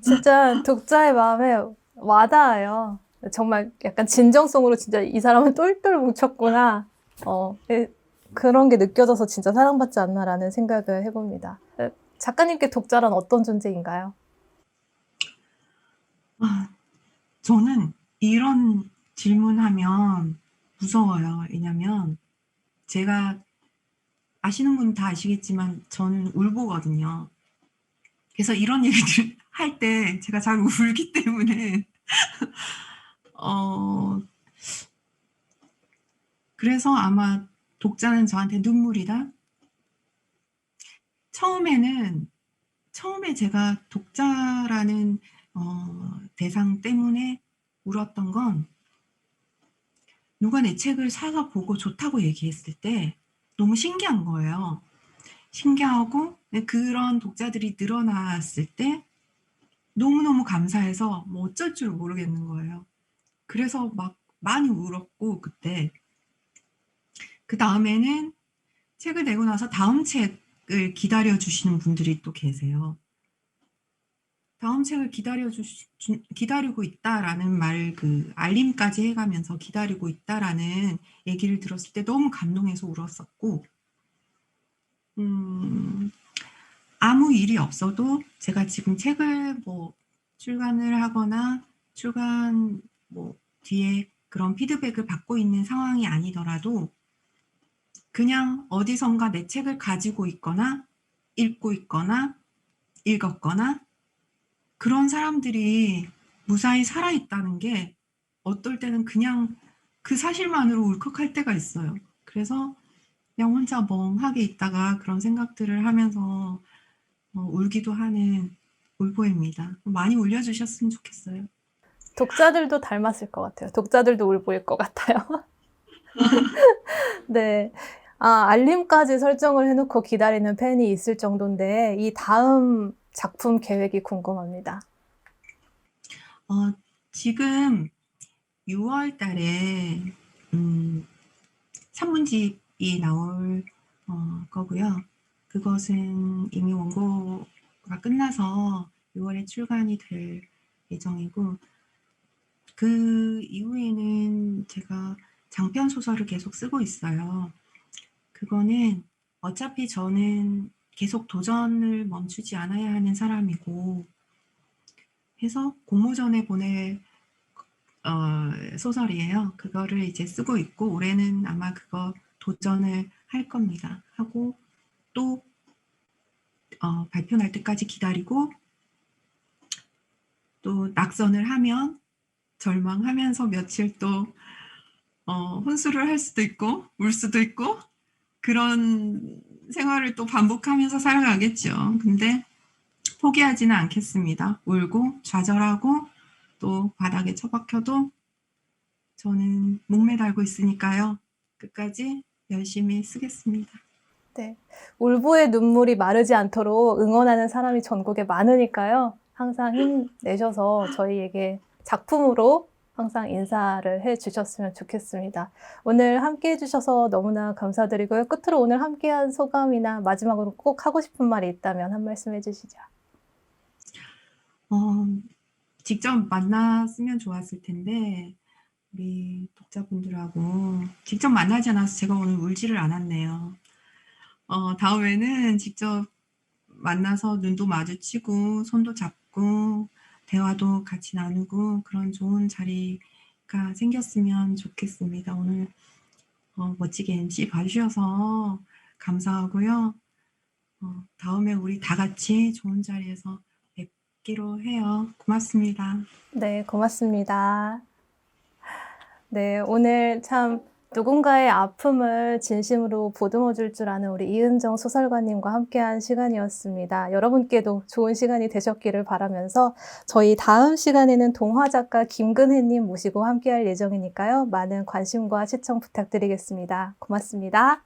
진짜 독자의 마음에 와닿아요. 정말 약간 진정성으로 진짜 이 사람은 똘똘 뭉쳤구나. 그런 게 느껴져서 진짜 사랑받지 않나라는 생각을 해봅니다. 작가님께 독자란 어떤 존재인가요? 저는 이런 질문하면 무서워요. 왜냐면 제가 아시는 분 다 아시겠지만 저는 울보거든요. 그래서 이런 얘기들 할 때 제가 잘 울기 때문에 그래서 아마 독자는 저한테 눈물이다. 처음에 제가 독자라는 대상 때문에 울었던 건 누가 내 책을 사서 보고 좋다고 얘기했을 때 너무 신기한 거예요. 신기하고 그런 독자들이 늘어났을 때 너무너무 감사해서 뭐 어쩔 줄 모르겠는 거예요. 그래서 막 많이 울었고 그때. 그다음에는 책을 내고 나서 다음 책을 기다려 주시는 분들이 또 계세요. 다음 책을 기다리고 있다라는 말, 알림까지 해가면서 기다리고 있다라는 얘기를 들었을 때 너무 감동해서 울었었고, 아무 일이 없어도 제가 지금 책을 뭐 출간을 하거나 출간 뭐 뒤에 그런 피드백을 받고 있는 상황이 아니더라도 그냥 어디선가 내 책을 가지고 있거나 읽고 있거나 읽었거나 그런 사람들이 무사히 살아있다는 게 어떨 때는 그냥 그 사실만으로 울컥할 때가 있어요. 그래서 그냥 혼자 멍하게 있다가 그런 생각들을 하면서 울기도 하는 울보입니다. 많이 울려주셨으면 좋겠어요. 독자들도 닮았을 것 같아요. 독자들도 울보일 것 같아요. 네. 알림까지 설정을 해놓고 기다리는 팬이 있을 정도인데 이 다음 작품 계획이 궁금합니다. 지금 6월 달에 산문집이 나올 거고요. 그것은 이미 원고가 끝나서 6월에 출간이 될 예정이고, 그 이후에는 제가 장편 소설을 계속 쓰고 있어요. 그거는 어차피 저는 계속 도전을 멈추지 않아야 하는 사람이고 해서 공모전에 보낼 소설이에요. 그거를 이제 쓰고 있고 올해는 아마 그거 도전을 할 겁니다. 하고 또 발표 날 때까지 기다리고 또 낙선을 하면 절망하면서 며칠 또 혼술을 할 수도 있고 울 수도 있고 그런 생활을 또 반복하면서 살아가겠죠. 근데 포기하지는 않겠습니다. 울고 좌절하고 또 바닥에 처박혀도 저는 목매달고 있으니까요. 끝까지 열심히 쓰겠습니다. 네. 울보의 눈물이 마르지 않도록 응원하는 사람이 전국에 많으니까요. 항상 힘내셔서 저희에게 작품으로 항상 인사를 해 주셨으면 좋겠습니다. 오늘 함께 해주셔서 너무나 감사드리고요. 끝으로 오늘 함께한 소감이나 마지막으로 꼭 하고 싶은 말이 있다면 한 말씀 해주시죠. 직접 만났으면 좋았을 텐데 우리 독자분들하고 직접 만나지 않아서 제가 오늘 울지를 않았네요. 다음에는 직접 만나서 눈도 마주치고 손도 잡고 대화도 같이 나누고 그런 좋은 자리가 생겼으면 좋겠습니다. 오늘 멋지게 MC 봐주셔서 감사하고요. 다음에 우리 다 같이 좋은 자리에서 뵙기로 해요. 고맙습니다. 네, 고맙습니다. 네, 오늘 참 누군가의 아픔을 진심으로 보듬어 줄 줄 아는 우리 이은정 소설가님과 함께한 시간이었습니다. 여러분께도 좋은 시간이 되셨기를 바라면서 저희 다음 시간에는 동화작가 김근혜님 모시고 함께할 예정이니까요. 많은 관심과 시청 부탁드리겠습니다. 고맙습니다.